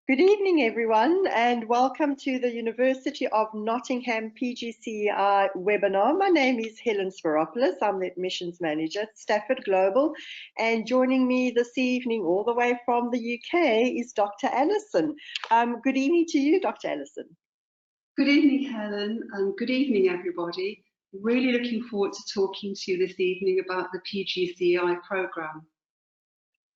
Good evening, everyone, and welcome to the University of Nottingham PGCEi webinar. My name is Helen Swaropoulos. I'm the Admissions Manager at Stafford Global, and joining me this evening all the way from the UK is Dr. Alison. Good evening to you, Dr. Alison. Good evening, Helen, and good evening, everybody. Really looking forward to talking to you this evening about the PGCEi programme.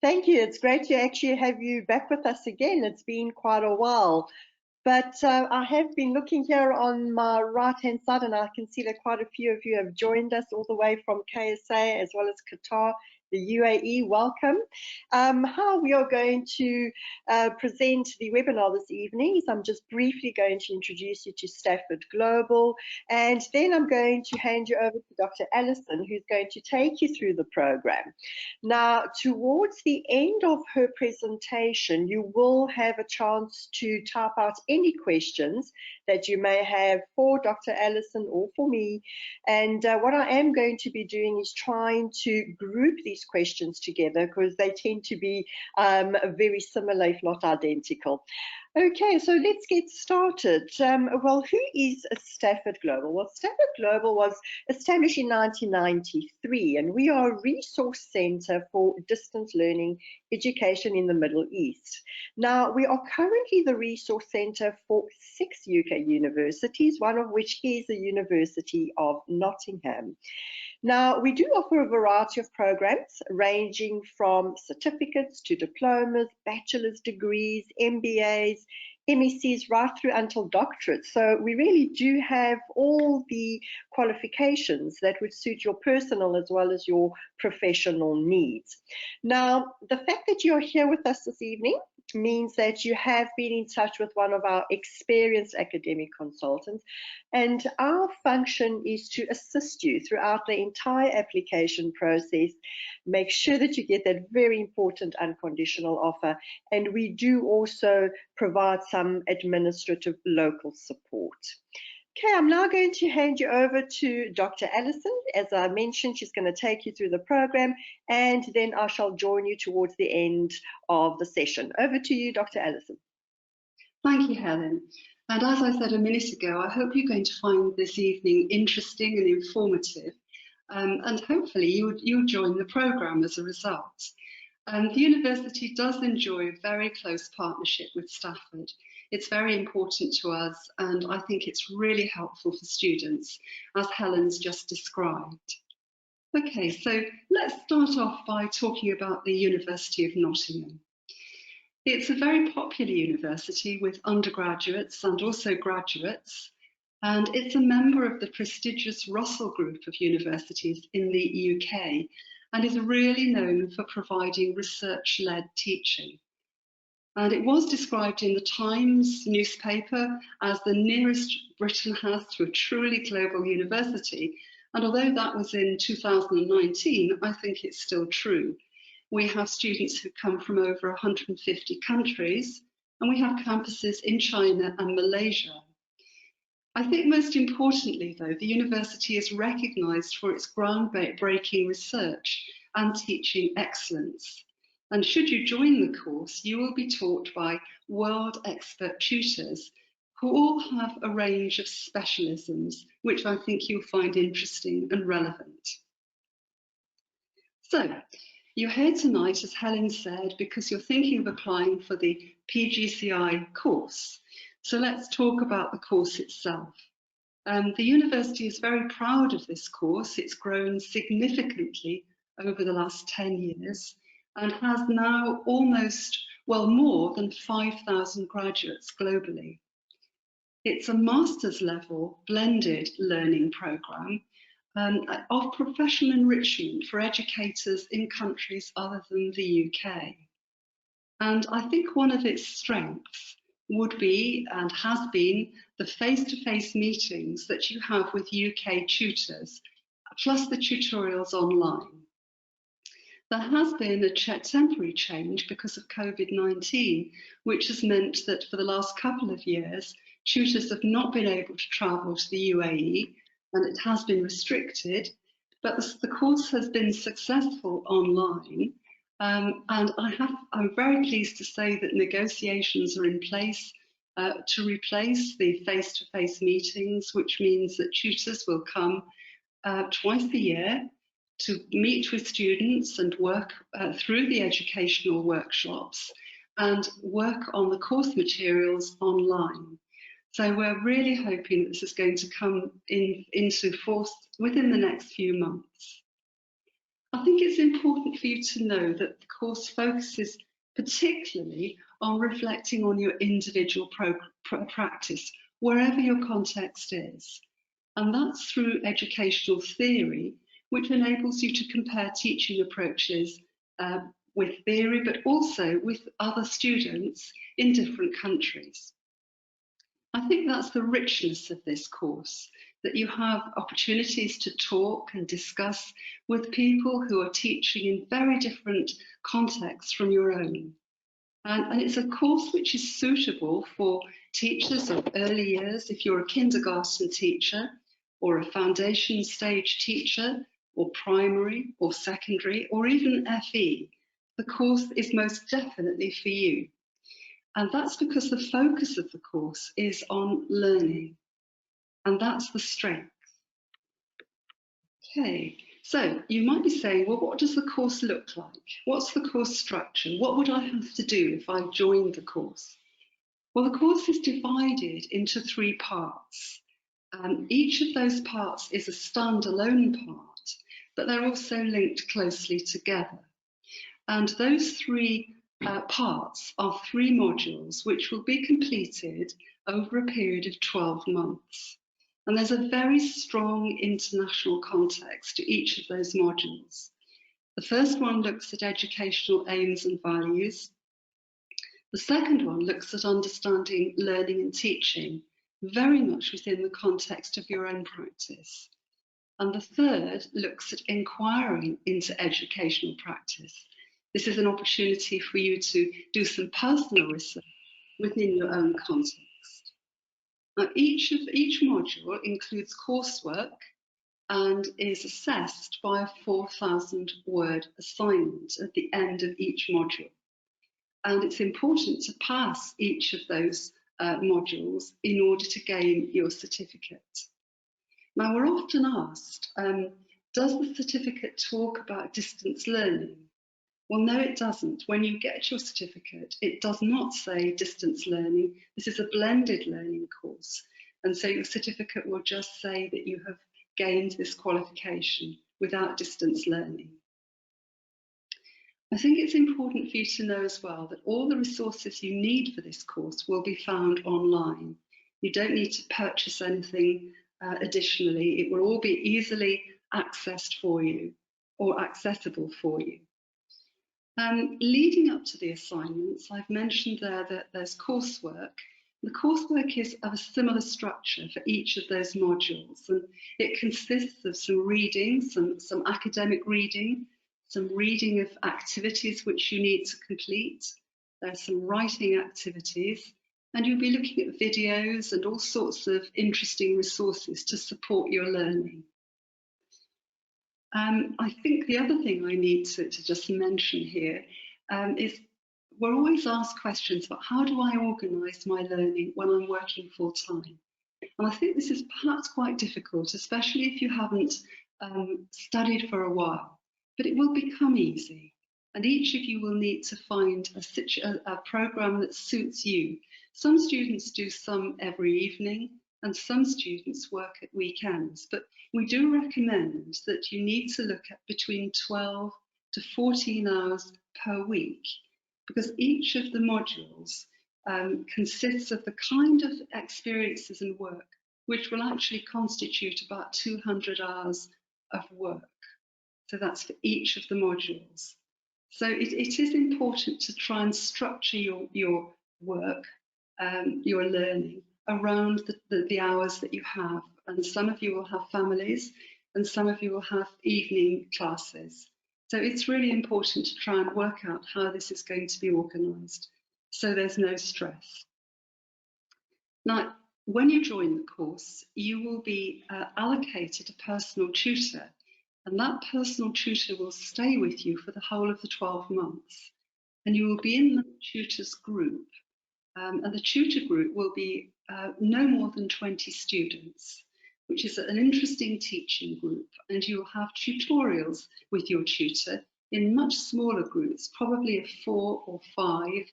Thank you. It's great to actually have you back with us again. It's been quite a while. But I have been looking here on my right-hand side, and I can see that quite a few of you have joined us all the way from KSA as well as Qatar, the UAE. Welcome. How we are going to present the webinar this evening is I'm just briefly going to introduce you to Stafford Global, and then I'm going to hand you over to Dr. Alison, who's going to take you through the program. Now, towards the end of her presentation, you will have a chance to type out any questions that you may have for Dr. Alison or for me. And what I am going to be doing is trying to group these questions together because they tend to be very similar, if not identical. Okay, so let's get started. Well, who is Stafford Global? Well, Stafford Global was established in 1993, and we are a resource centre for distance learning education in the Middle East. Now, we are currently the resource centre for 6 UK universities, one of which is the University of Nottingham. Now, we do offer a variety of programs ranging from certificates to diplomas, bachelor's degrees, MBAs, MScs, right through until doctorates. So we really do have all the qualifications that would suit your personal as well as your professional needs. Now, the fact that you're here with us this evening means that you have been in touch with one of our experienced academic consultants, and our function is to assist you throughout the entire application process, make sure that you get that very important unconditional offer, and we do also provide some administrative local support. Okay, I'm now going to hand you over to Dr. Alison. As I mentioned, she's going to take you through the program, and then I shall join you towards the end of the session. Over to you, Dr. Alison. Thank you, Helen. And as I said a minute ago, I hope you're going to find this evening interesting and informative, and hopefully you'll join the programme as a result. The university does enjoy a very close partnership with Stafford. It's very important to us, and I think it's really helpful for students, as Helen's just described. Okay, so let's start off by talking about the University of Nottingham. It's a very popular university with undergraduates and also graduates, and it's a member of the prestigious Russell Group of universities in the UK, and is really known for providing research-led teaching. And it was described in the Times newspaper as the nearest Britain has to a truly global university. And although that was in 2019, I think it's still true. We have students who come from over 150 countries, and we have campuses in China and Malaysia. I think most importantly, though, the university is recognised for its groundbreaking research and teaching excellence. And should you join the course, you will be taught by world expert tutors who all have a range of specialisms, which I think you'll find interesting and relevant. So, you're here tonight, as Helen said, because you're thinking of applying for the PGCEi course. So let's talk about the course itself. The university is very proud of this course. It's grown significantly over the last 10 years and has now almost, well, more than 5,000 graduates globally. It's a master's level blended learning programme of professional enrichment for educators in countries other than the UK. And I think one of its strengths would be, and has been, the face-to-face meetings that you have with UK tutors, plus the tutorials online. There has been a temporary change because of COVID-19, which has meant that for the last couple of years, tutors have not been able to travel to the UAE, and it has been restricted, but the course has been successful online, And I'm very pleased to say that negotiations are in place to replace the face-to-face meetings, which means that tutors will come twice a year to meet with students and work through the educational workshops and work on the course materials online. So we're really hoping that this is going to come into force within the next few months. I think it's important for you to know that the course focuses particularly on reflecting on your individual practice, wherever your context is. And that's through educational theory, which enables you to compare teaching approaches with theory, but also with other students in different countries. I think that's the richness of this course, that you have opportunities to talk and discuss with people who are teaching in very different contexts from your own. And it's a course which is suitable for teachers of early years, if you're a kindergarten teacher or a foundation stage teacher or primary or secondary or even FE. The course is most definitely for you. And that's because the focus of the course is on learning, and that's the strength. Okay, so you might be saying, well, what does the course look like? What's the course structure? What would I have to do if I joined the course? Well, the course is divided into 3 parts. Each of those parts is a standalone part, but they're also linked closely together. And those 3 parts are 3 modules which will be completed over a period of 12 months. And there's a very strong international context to each of those modules. The first one looks at educational aims and values. The second one looks at understanding learning and teaching, very much within the context of your own practice. And the third looks at inquiring into educational practice. This is an opportunity for you to do some personal research within your own context. Now, each module includes coursework and is assessed by a 4,000-word assignment at the end of each module. And it's important to pass each of those modules in order to gain your certificate. Now, we're often asked, does the certificate talk about distance learning? Well, no, it doesn't. When you get your certificate, it does not say distance learning. This is a blended learning course. And so your certificate will just say that you have gained this qualification without distance learning. I think it's important for you to know as well that all the resources you need for this course will be found online. You don't need to purchase anything additionally. It will all be easily accessed for you or accessible for you. Leading up to the assignments, I've mentioned there that there's coursework. The coursework is of a similar structure for each of those modules, and it consists of some reading, some academic reading, some reading of activities which you need to complete. There's some writing activities, and you'll be looking at videos and all sorts of interesting resources to support your learning. I think the other thing I need to just mention here is we're always asked questions about how do I organise my learning when I'm working full-time? And I think this is perhaps quite difficult, especially if you haven't studied for a while, but it will become easy. And each of you will need to find a programme that suits you. Some students do some every evening, and some students work at weekends, but we do recommend that you need to look at between 12 to 14 hours per week, because each of the modules consists of the kind of experiences and work which will actually constitute about 200 hours of work. So that's for each of the modules. So it is important to try and structure your work, your learning, around the hours that you have. And some of you will have families and some of you will have evening classes. So it's really important to try and work out how this is going to be organised so there's no stress. Now, when you join the course, you will be allocated a personal tutor. And that personal tutor will stay with you for the whole of the 12 months. And you will be in the tutor's group. And the tutor group will be no more than 20 students, which is an interesting teaching group. And you'll have tutorials with your tutor in much smaller groups, probably of 4 or 5.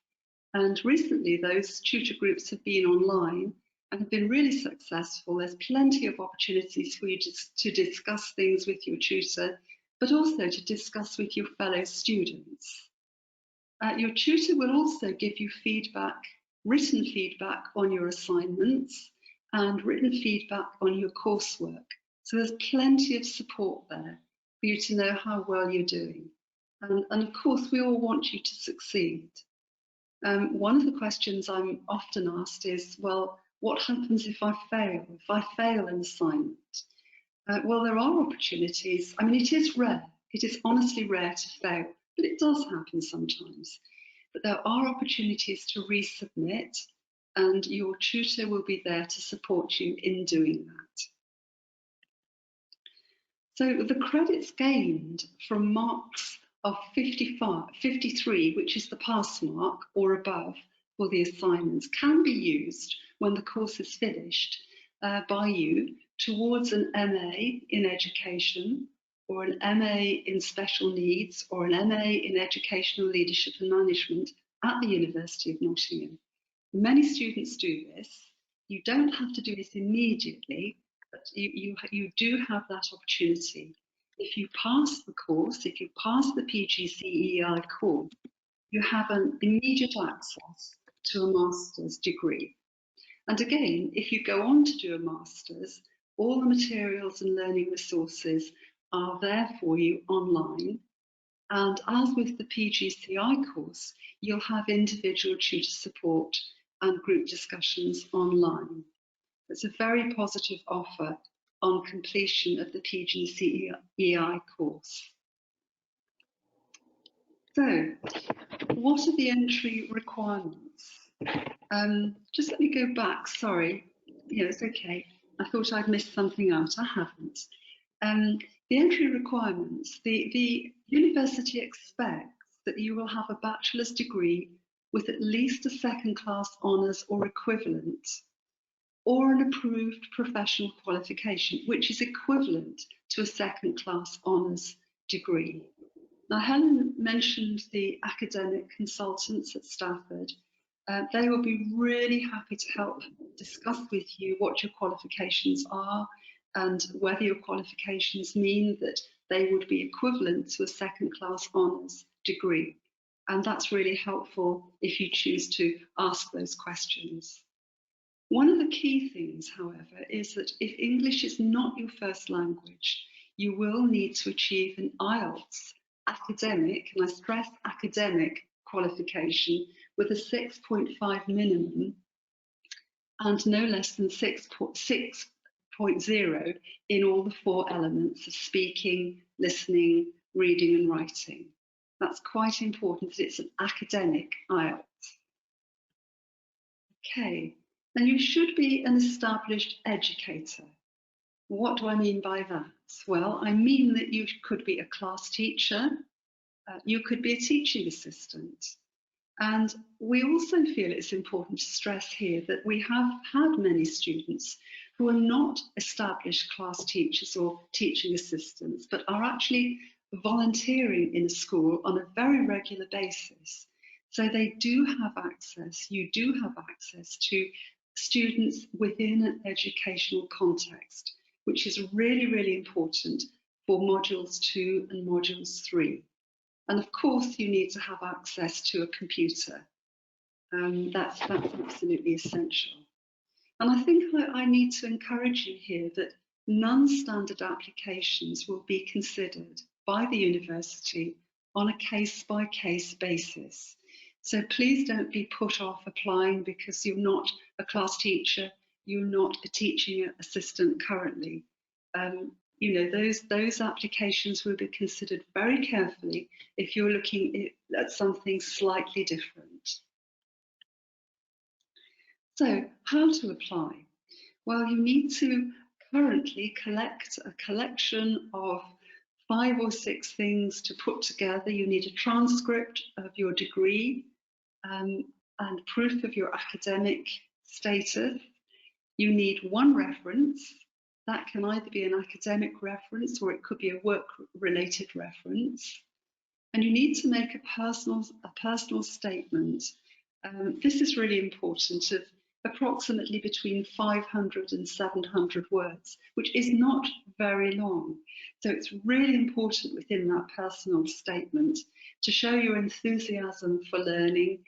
And recently those tutor groups have been online and have been really successful. There's plenty of opportunities for you to discuss things with your tutor, but also to discuss with your fellow students. Your tutor will also give you feedback, written feedback on your assignments and written feedback on your coursework. So there's plenty of support there for you to know how well you're doing. And of course, we all want you to succeed. One of the questions I'm often asked is, well, what happens if I fail an assignment? Well, there are opportunities. I mean, it is rare. It is honestly rare to fail, but it does happen sometimes. But there are opportunities to resubmit, and your tutor will be there to support you in doing that. So the credits gained from marks of 53, which is the pass mark or above for the assignments, can be used when the course is finished by you towards an MA in education, or an MA in special needs, or an MA in educational leadership and management at the University of Nottingham. Many students do this. You don't have to do it immediately, but you do have that opportunity. If you pass the course, if you pass the PGCEi course, you have an immediate access to a master's degree. And again, if you go on to do a master's, all the materials and learning resources are there for you online. And as with the PGCEi course, you'll have individual tutor support and group discussions online. It's a very positive offer on completion of the PGCEi course. So, what are the entry requirements? Just let me go back, sorry. Yeah, it's okay. I thought I'd missed something out, I haven't. The entry requirements, the university expects that you will have a bachelor's degree with at least a second-class honours or equivalent, or an approved professional qualification, which is equivalent to a second-class honours degree. Now, Helen mentioned the academic consultants at Stafford. They will be really happy to help discuss with you what your qualifications are and whether your qualifications mean that they would be equivalent to a second-class honours degree. And that's really helpful if you choose to ask those questions. One of the key things, however, is that if English is not your first language, you will need to achieve an IELTS academic, and I stress academic, qualification with a 6.5 minimum and no less than 6.0 in all the 4 elements of speaking, listening, reading and writing. That's quite important that it's an academic IELTS. Okay, then you should be an established educator. What do I mean by that? Well, I mean that you could be a class teacher, you could be a teaching assistant. And we also feel it's important to stress here that we have had many students who are not established class teachers or teaching assistants, but are actually volunteering in a school on a very regular basis. So they do have access, you do have access to students within an educational context, which is really, really important for modules 2 and modules 3. And of course, you need to have access to a computer. That's absolutely essential. And I think I need to encourage you here that non-standard applications will be considered by the university on a case-by-case basis. So please don't be put off applying because you're not a class teacher, you're not a teaching assistant currently. You know, those applications will be considered very carefully if you're looking at something slightly different. So, how to apply? Well, you need to currently collect a collection of 5 or 6 things to put together. You need a transcript of your degree and proof of your academic status. You need one reference. That can either be an academic reference or it could be a work-related reference. And you need to make a personal statement. This is really important, of approximately between 500 and 700 words, which is not very long. So it's really important within that personal statement to show your enthusiasm for learning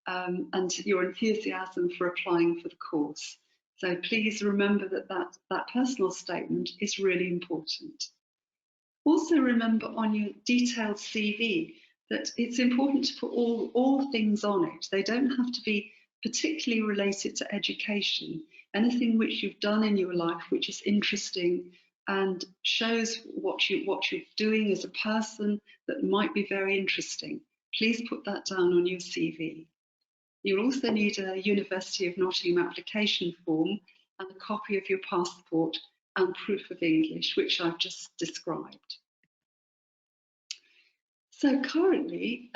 and your enthusiasm for applying for the course. So please remember that personal statement is really important. Also remember on your detailed CV that it's important to put all things on it. They don't have to be particularly related to education. Anything which you've done in your life which is interesting and shows what you're doing as a person that might be very interesting. Please put that down on your CV. You'll also need a University of Nottingham application form and a copy of your passport and proof of English, which I've just described. So currently,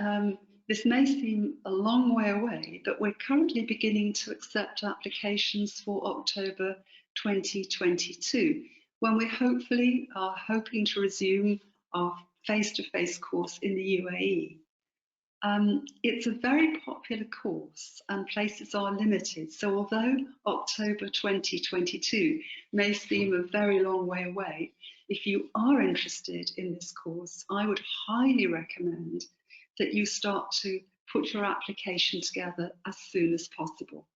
this may seem a long way away, but we're currently beginning to accept applications for October 2022, when we hopefully are hoping to resume our face-to-face course in the UAE. It's a very popular course and places are limited. So although October 2022 may seem a very long way away, if you are interested in this course, I would highly recommend that you start to put your application together as soon as possible.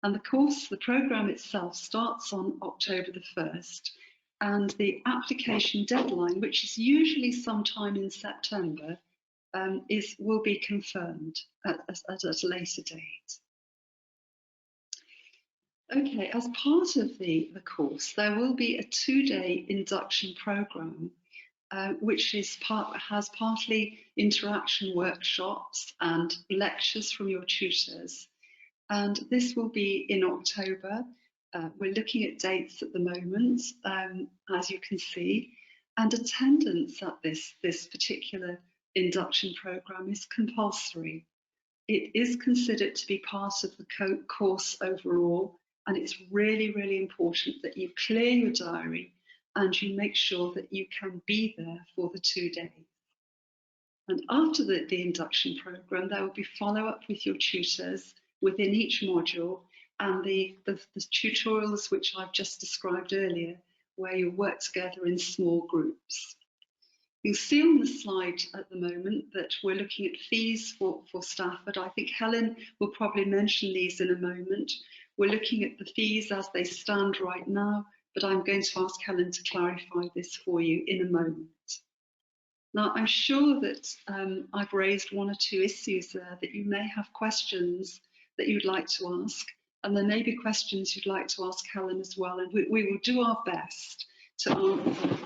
And the programme itself starts on October the 1st, and the application deadline, which is usually sometime in September, will be confirmed at a later date. Okay, as part of the course, there will be a 2-day induction programme, which has partly interaction workshops and lectures from your tutors. And this will be in October. We're looking at dates at the moment, as you can see, and attendance at this particular induction programme is compulsory. It is considered to be part of the course overall, and it's really, really important that you clear your diary and you make sure that you can be there for the 2 days. And after the induction programme, there will be follow-up with your tutors within each module and the tutorials which I've just described earlier, where you work together in small groups. You'll see on the slide at the moment that we're looking at fees for Stafford. I think Helen will probably mention these in a moment. We're looking at the fees as they stand right now, but I'm going to ask Helen to clarify this for you in a moment. Now, I'm sure that I've raised 1 or 2 issues there that you may have questions that you'd like to ask, and there may be questions you'd like to ask Helen as well, and we will do our best to answer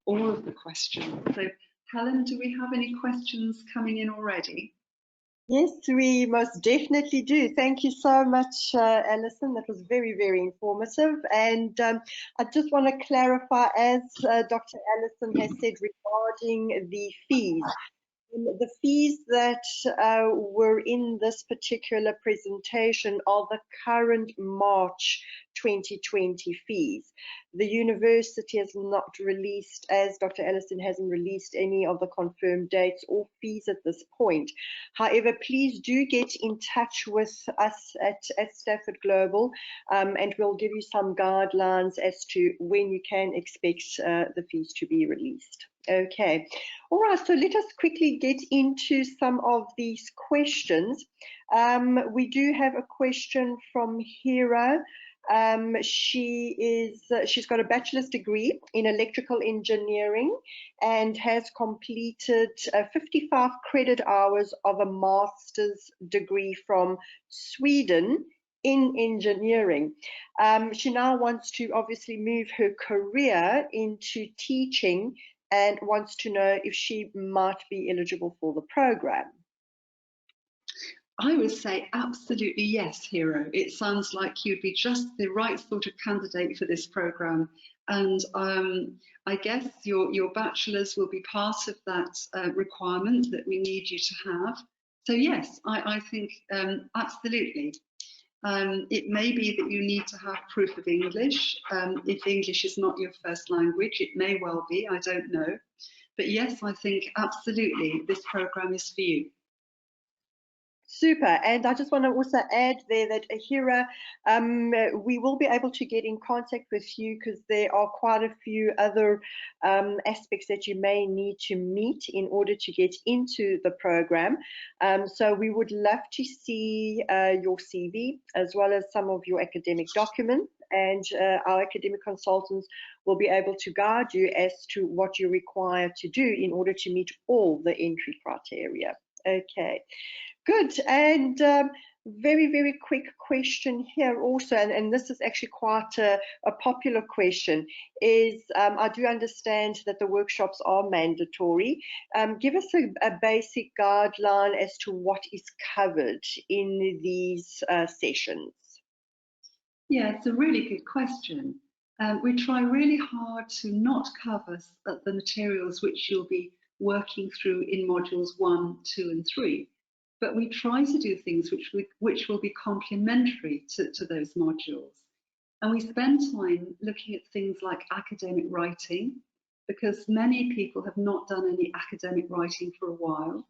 all of the questions. So, Helen, do we have any questions coming in already? Yes, we most definitely do. Thank you so much, Alison. That was very, very informative. And I just want to clarify, as Dr. Alison has said regarding the fees. The fees that were in this particular presentation are the current March 2020 fees. The university has not released, as Dr. Alison hasn't released any of the confirmed dates or fees at this point. However, please do get in touch with us at Stafford Global, and we'll give you some guidelines as to when you can expect the fees to be released. Okay, all right, so let us quickly get into some of these questions. We do have a question from Hera. She's got a bachelor's degree in electrical engineering and has completed 55 credit hours of a master's degree from Sweden in engineering. She now wants to obviously move her career into teaching and wants to know if she might be eligible for the program. I would say absolutely yes, Hero. It sounds like you'd be just the right sort of candidate for this program, And I guess your bachelor's will be part of that requirement that we need you to have. So yes, I think absolutely. It may be that you need to have proof of English. If English is not your first language, it may well be, I don't know. But yes, I think absolutely this programme is for you. Super. And I just want to also add there that Ahira, we will be able to get in contact with you because there are quite a few other aspects that you may need to meet in order to get into the program. So we would love to see your CV as well as some of your academic documents, and our academic consultants will be able to guide you as to what you require to do in order to meet all the entry criteria. Okay. Good. And very, very quick question here also, and this is actually quite a popular question, is I do understand that the workshops are mandatory. Give us a basic guideline as to what is covered in these sessions. Yeah, it's a really good question. We try really hard to not cover the materials which you'll be working through in modules 1, 2 and 3. But we try to do things which will be complementary to those modules. And we spend time looking at things like academic writing, because many people have not done any academic writing for a while.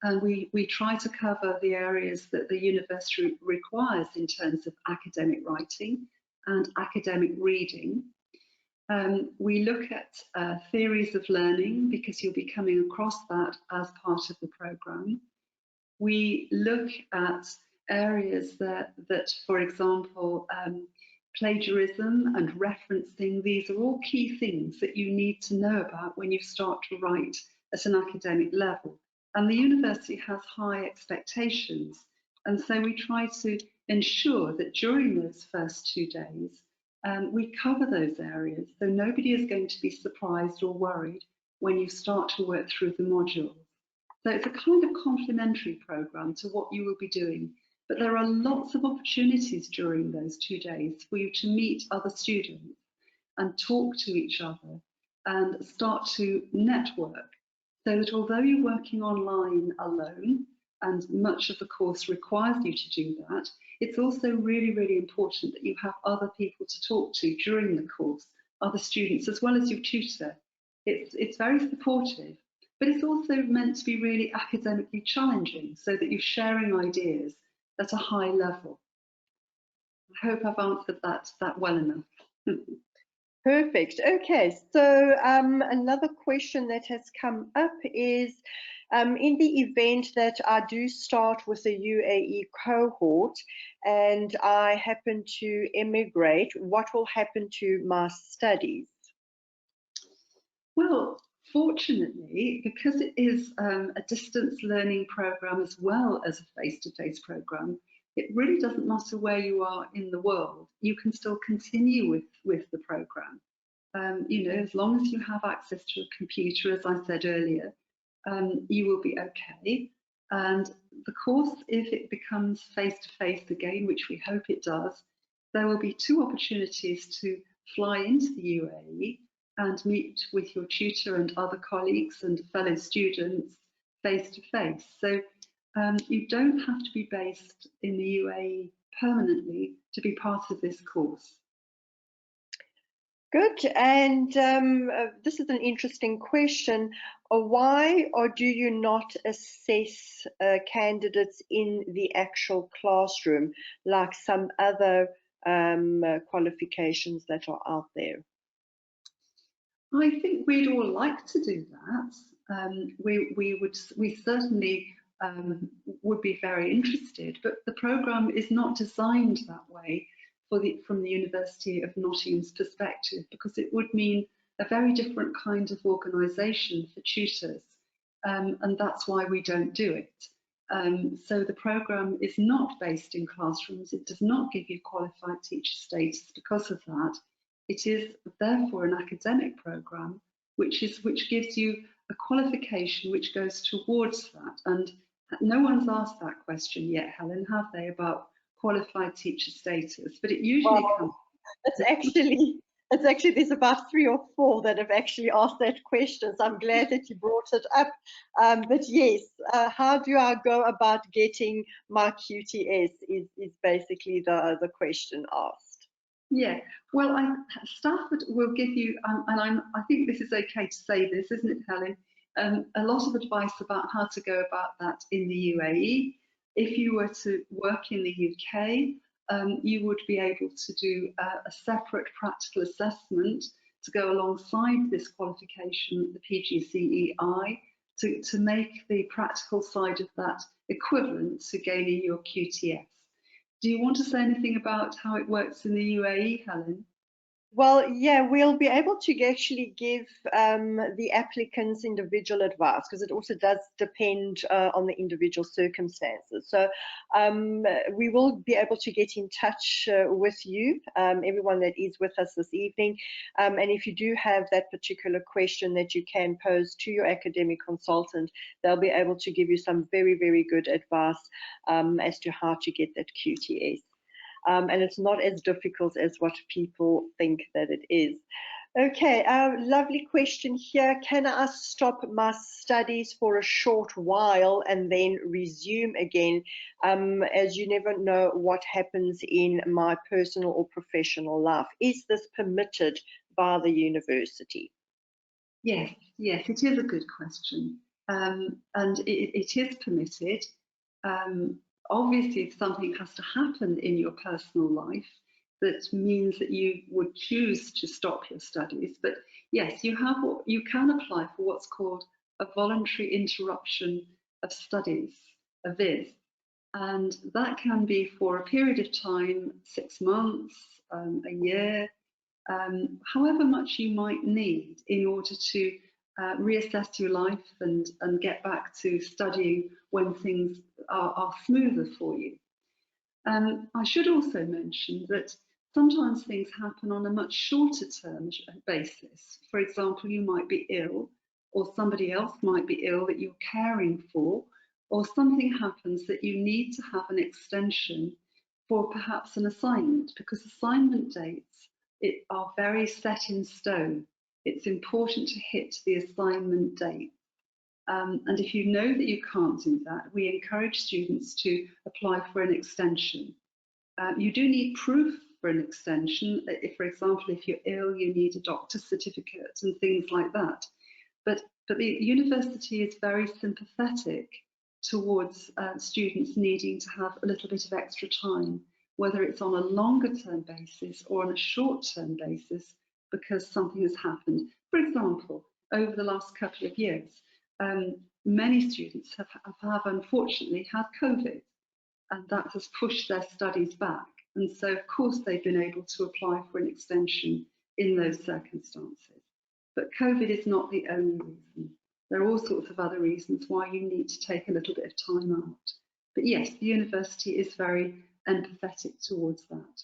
And we try to cover the areas that the university requires in terms of academic writing and academic reading. We look at theories of learning, because you'll be coming across that as part of the programme. We look at areas that for example, plagiarism and referencing, these are all key things that you need to know about when you start to write at an academic level. And the university has high expectations. And so we try to ensure that during those first 2 days, we cover those areas. So nobody is going to be surprised or worried when you start to work through the modules. So it's a kind of complementary programme to what you will be doing. But there are lots of opportunities during those 2 days for you to meet other students and talk to each other and start to network, so that although you're working online alone, and much of the course requires you to do that, it's also really, really important that you have other people to talk to during the course, other students, as well as your tutor. It's very supportive, but it's also meant to be really academically challenging, so that you're sharing ideas at a high level. I hope I've answered that well enough. Perfect. Okay, so another question that has come up is, in the event that I do start with a UAE cohort and I happen to emigrate, what will happen to my studies? Well, fortunately, because it is a distance learning programme as well as a face-to-face programme, it really doesn't matter where you are in the world. You can still continue with the programme. You know, as long as you have access to a computer, as I said earlier, you will be okay. And the course, if it becomes face-to-face again, which we hope it does, there will be 2 opportunities to fly into the UAE and meet with your tutor and other colleagues and fellow students face-to-face. So you don't have to be based in the UAE permanently to be part of this course. Good. And this is an interesting question. Why or do you not assess candidates in the actual classroom like some other qualifications that are out there? I think we'd all like to do that. We certainly would be very interested, but the programme is not designed that way from the University of Nottingham's perspective, because it would mean a very different kind of organisation for tutors, and that's why we don't do it. So the programme is not based in classrooms. It does not give you qualified teacher status because of that. It is therefore an academic programme which gives you a qualification which goes towards that. And no one's asked that question yet, Helen, have they, about qualified teacher status? But it usually comes. That's actually It's actually, there's about 3 or 4 that have actually asked that question, so I'm glad that you brought it up. But yes, how do I go about getting my QTS is basically the question asked. Yeah, well, Stafford will give you, I think this is okay to say this, isn't it, Helen? A lot of advice about how to go about that in the UAE. If you were to work in the UK, you would be able to do a separate practical assessment to go alongside this qualification, the PGCEi, to make the practical side of that equivalent to gaining your QTS. Do you want to say anything about how it works in the UAE, Helen? Well, yeah, we'll be able to actually give the applicants individual advice, because it also does depend on the individual circumstances. So we will be able to get in touch with you, everyone that is with us this evening. And if you do have that particular question that you can pose to your academic consultant, they'll be able to give you some very, very good advice as to how to get that QTS. And it's not as difficult as what people think that it is. Okay, lovely question here. Can I stop my studies for a short while and then resume again, as you never know what happens in my personal or professional life? Is this permitted by the university? Yes, it is a good question. And it is permitted. Obviously, if something has to happen in your personal life that means that you would choose to stop your studies, but yes, you can apply for what's called a voluntary interruption of studies, a VIS, and that can be for a period of time, 6 months, a year, however much you might need in order to reassess your life and get back to studying when things are smoother for you. I should also mention that sometimes things happen on a much shorter term basis. For example, you might be ill, or somebody else might be ill that you're caring for, or something happens that you need to have an extension for perhaps an assignment, because assignment dates are very set in stone. It's important to hit the assignment date. And if you know that you can't do that, we encourage students to apply for an extension. You do need proof for an extension. If, for example, if you're ill, you need a doctor's certificate and things like that. But the university is very sympathetic towards students needing to have a little bit of extra time, whether it's on a longer term basis or on a short term basis, because something has happened. For example, over the last couple of years, many students have unfortunately had COVID, and that has pushed their studies back. And so, of course, they've been able to apply for an extension in those circumstances. But COVID is not the only reason. There are all sorts of other reasons why you need to take a little bit of time out. But yes, the university is very empathetic towards that.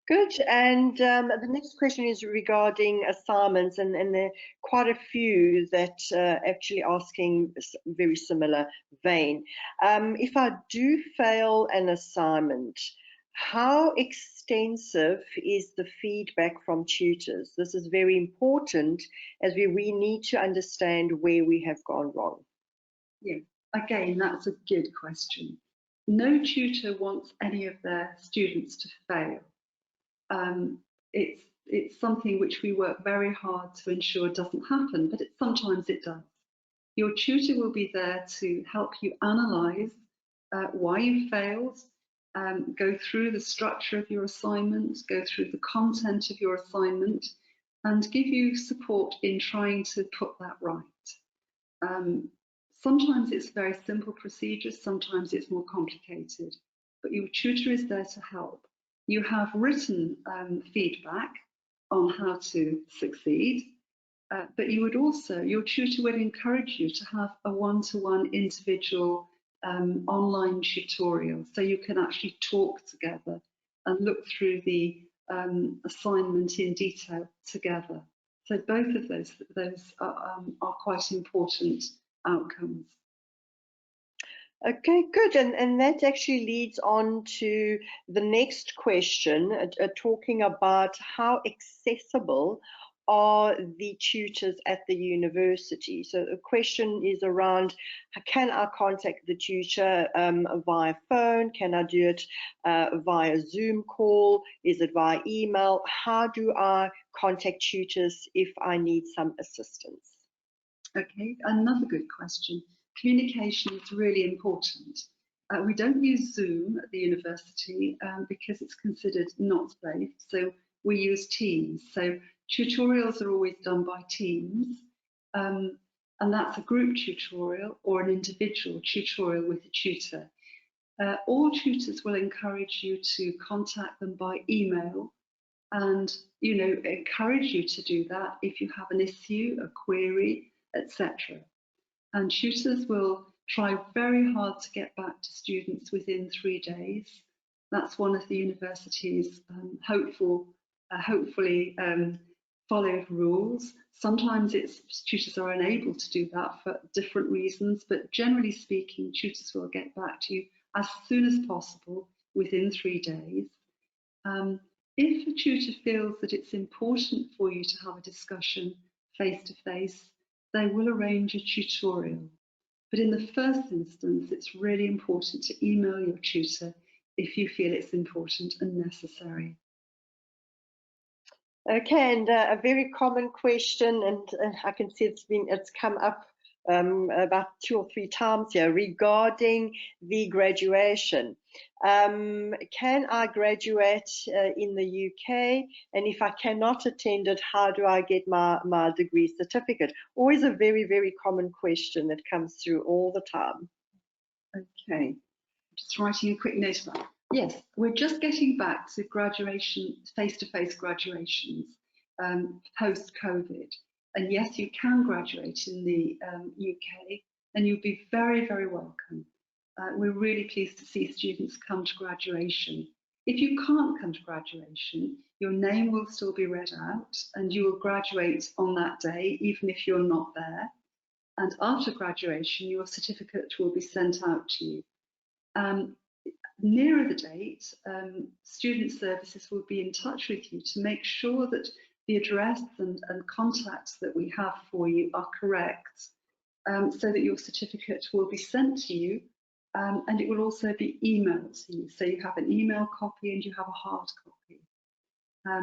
Good. And the next question is regarding assignments, and there are quite a few that actually asking very similar vein. If I do fail an assignment, how extensive is the feedback from tutors? This is very important, as we need to understand where we have gone wrong. Yeah, again, that's a good question. No tutor wants any of their students to fail. It's something which we work very hard to ensure doesn't happen, but sometimes it does. Your tutor will be there to help you analyse why you failed, go through the structure of your assignment, go through the content of your assignment, and give you support in trying to put that right. Sometimes it's very simple procedures, sometimes it's more complicated, but your tutor is there to help. You have written feedback on how to succeed, but you would also, your tutor would encourage you to have a one-to-one individual online tutorial, so you can actually talk together and look through the assignment in detail together. So both of those are quite important outcomes. Okay, good. And that actually leads on to the next question, talking about how accessible are the tutors at the university. So the question is around, can I contact the tutor via phone? Can I do it via Zoom call? Is it via email? How do I contact tutors if I need some assistance? Okay, another good question. Communication is really important. We don't use Zoom at the university because it's considered not safe, so we use Teams. So tutorials are always done by Teams, and that's a group tutorial or an individual tutorial with a tutor. All tutors will encourage you to contact them by email and encourage you to do that if you have an issue, a query, etc. And tutors will try very hard to get back to students within 3 days. That's one of the university's hopefully followed rules. Sometimes tutors are unable to do that for different reasons, but generally speaking, tutors will get back to you as soon as possible within 3 days. If a tutor feels that it's important for you to have a discussion face to face, they will arrange a tutorial. But in the first instance, it's really important to email your tutor if you feel it's important and necessary. Okay, and a very common question, and I can see it's come up about 2 or 3 times here regarding the graduation. Can I graduate in the UK? And if I cannot attend it, how do I get my degree certificate? Always a very, very common question that comes through all the time. Okay, just writing a quick note of that. Yes, we're just getting back to graduation, face-to-face graduations post-COVID. And yes, you can graduate in the UK, and you'll be very, very welcome. We're really pleased to see students come to graduation. If you can't come to graduation, your name will still be read out, and you will graduate on that day, even if you're not there. And after graduation, your certificate will be sent out to you. Nearer the date, student services will be in touch with you to make sure that the address and contacts that we have for you are correct, so that your certificate will be sent to you, and it will also be emailed to you. So you have an email copy and you have a hard copy.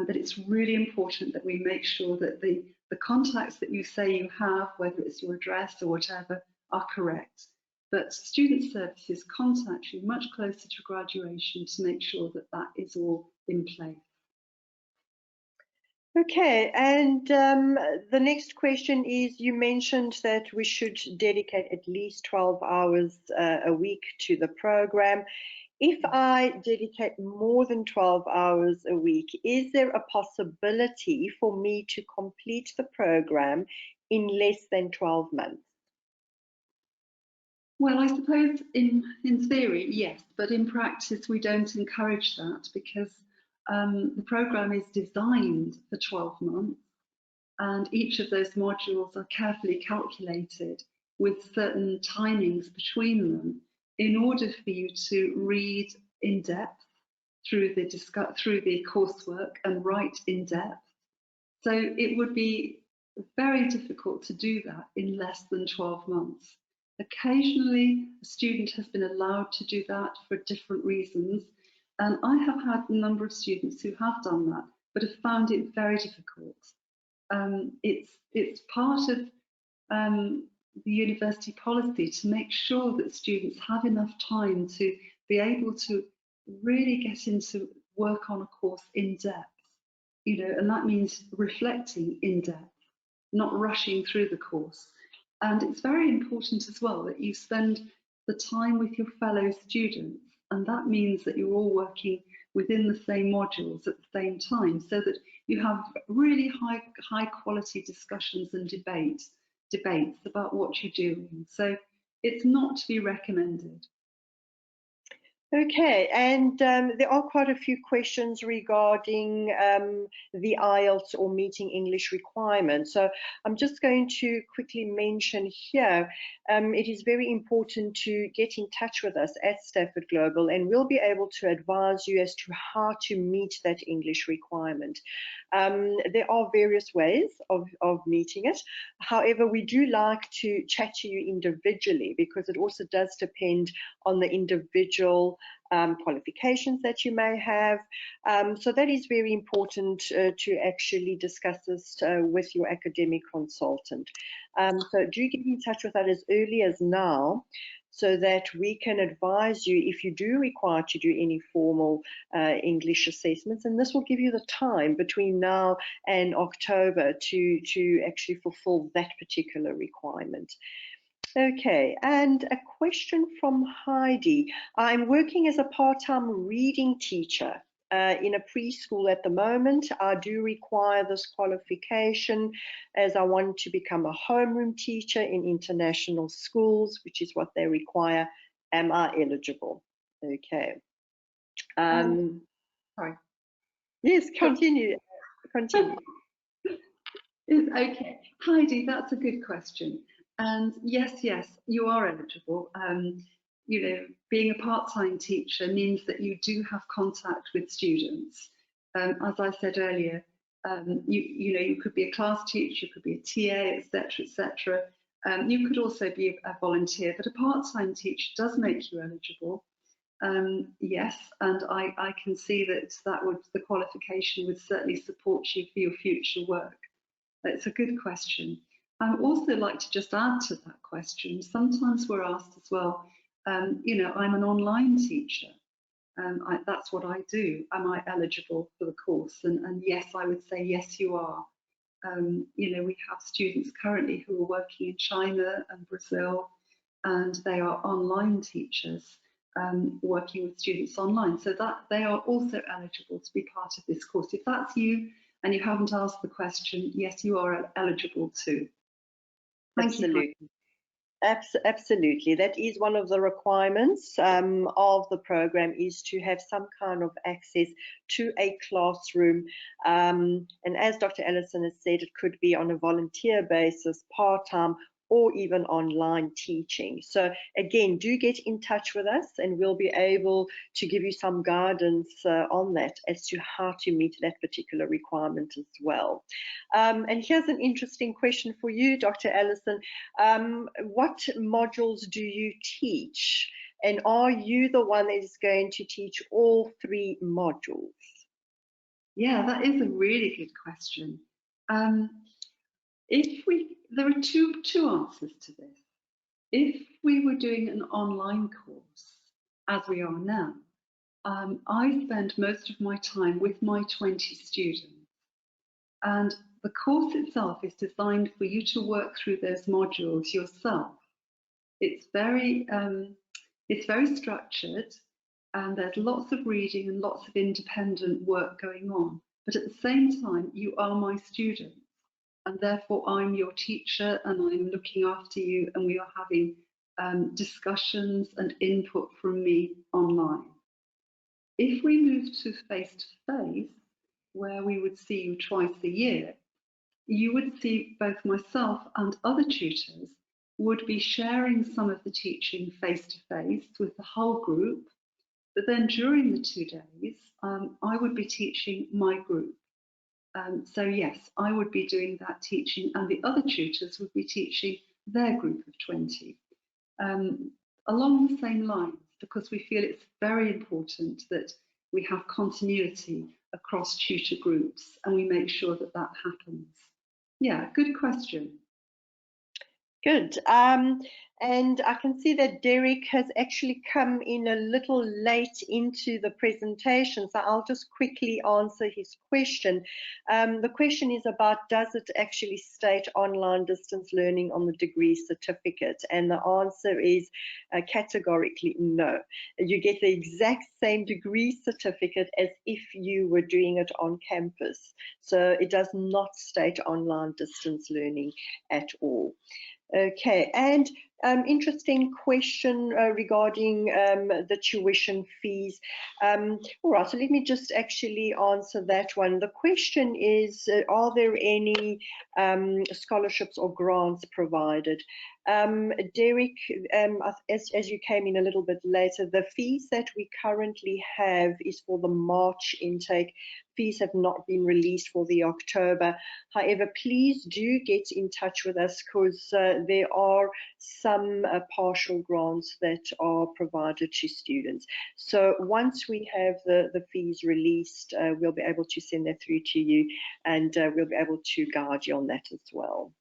But it's really important that we make sure that the contacts that you say you have, whether it's your address or whatever, are correct. But student services contact you much closer to graduation to make sure that that is all in place. Okay, and the next question is, you mentioned that we should dedicate at least 12 hours a week to the program. If I dedicate more than 12 hours a week, is there a possibility for me to complete the program in less than 12 months? Well, I suppose in theory, yes, but in practice, we don't encourage that because the programme is designed for 12 months, and each of those modules are carefully calculated with certain timings between them in order for you to read in depth through the coursework and write in depth. So it would be very difficult to do that in less than 12 months. Occasionally, a student has been allowed to do that for different reasons, and I have had a number of students who have done that, but have found it very difficult. It's part of the university policy to make sure that students have enough time to be able to really get into work on a course in depth, and that means reflecting in depth, not rushing through the course. And it's very important as well that you spend the time with your fellow students, and that means that you're all working within the same modules at the same time, so that you have really high quality discussions and debates about what you're doing. So it's not to be recommended. Okay, and there are quite a few questions regarding the IELTS or meeting English requirements. So I'm just going to quickly mention here, it is very important to get in touch with us at Stafford Global, and we'll be able to advise you as to how to meet that English requirement. There are various ways of meeting it. However, we do like to chat to you individually because it also does depend on the individual qualifications that you may have. So that is very important to actually discuss this with your academic consultant. So do get in touch with us as early as now so that we can advise you if you do require to do any formal English assessments, and this will give you the time between now and October to actually fulfill that particular requirement. Okay, and a question from Heidi. I'm working as a part-time reading teacher in a preschool at the moment. I do require this qualification as I want to become a homeroom teacher in international schools, which is what they require. Am I eligible? Okay. Sorry. Yes, continue. Continue. Okay, Heidi, that's a good question. And yes, you are eligible. You know, being a part-time teacher means that you do have contact with students. As I said earlier, you could be a class teacher, you could be a TA, etc., etc. You could also be a volunteer, but a part-time teacher does make you eligible. Yes, and I can see that the qualification would certainly support you for your future work. It's a good question. I would also like to just add to that question. Sometimes we're asked as well, you know, I'm an online teacher. That's what I do. Am I eligible for the course? And yes, I would say yes, you are. You know, we have students currently who are working in China and Brazil, and they are online teachers working with students online. So that they are also eligible to be part of this course. If that's you, and you haven't asked the question, yes, you are eligible too. Thank you. Absolutely. That is one of the requirements of the program, is to have some kind of access to a classroom. And as Dr. Alison has said, it could be on a volunteer basis, part-time, or even online teaching. So again, do get in touch with us and we'll be able to give you some guidance on that as to how to meet that particular requirement as well. And here's an interesting question for you, Dr. Alison. What modules do you teach? And are you the one that is going to teach all 3 modules? Yeah, that is a really good question. There are two answers to this. If we were doing an online course, as we are now, I spend most of my time with my 20 students. And the course itself is designed for you to work through those modules yourself. It's very structured, and there's lots of reading and lots of independent work going on. But at the same time, you are my students, and therefore I'm your teacher, and I'm looking after you, and we are having discussions and input from me online. If we move to face-to-face, where we would see you twice a year, you would see both myself and other tutors would be sharing some of the teaching face-to-face with the whole group, but then during the 2 days, I would be teaching my group. So yes, I would be doing that teaching, and the other tutors would be teaching their group of 20. Along the same lines, because we feel it's very important that we have continuity across tutor groups, and we make sure that that happens. Yeah, good question. Good. And I can see that Derek has actually come in a little late into the presentation, so I'll just quickly answer his question. The question is about, does it actually state online distance learning on the degree certificate? And the answer is categorically no. You get the exact same degree certificate as if you were doing it on campus. So it does not state online distance learning at all. Okay, and Interesting question regarding the tuition fees. All right, so let me just actually answer that one. The question is, are there any scholarships or grants provided? Derek, as you came in a little bit later, the fees that we currently have is for the March intake. Fees have not been released for the October. However, please do get in touch with us, because there are some partial grants that are provided to students. So once we have the fees released, we'll be able to send that through to you, and we'll be able to guide you on that as well.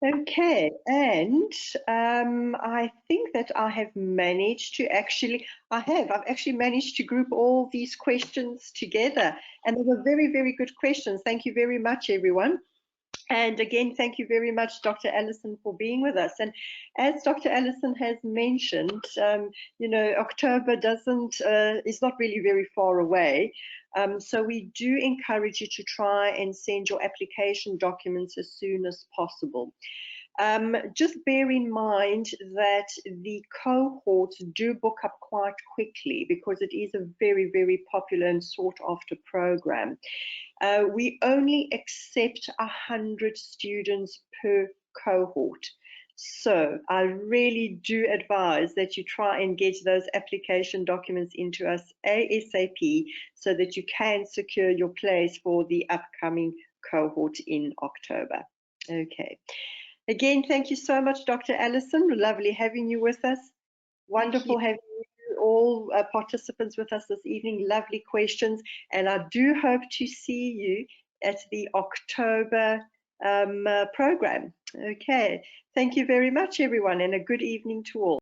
Okay, and I think that I have managed to I've actually managed to group all these questions together, and they were very, very good questions. Thank you very much, everyone. And again, thank you very much, Dr. Alison, for being with us. And as Dr. Alison has mentioned, you know, October is not really very far away. So we do encourage you to try and send your application documents as soon as possible. Just bear in mind that the cohorts do book up quite quickly, because it is a very, very popular and sought after program. We only accept 100 students per cohort. So I really do advise that you try and get those application documents into us ASAP, so that you can secure your place for the upcoming cohort in October. Okay. Again, thank you so much, Dr. Alison. Lovely having you with us. Wonderful having you all participants with us this evening. Lovely questions. And I do hope to see you at the October program. Okay. Thank you very much, everyone, and a good evening to all.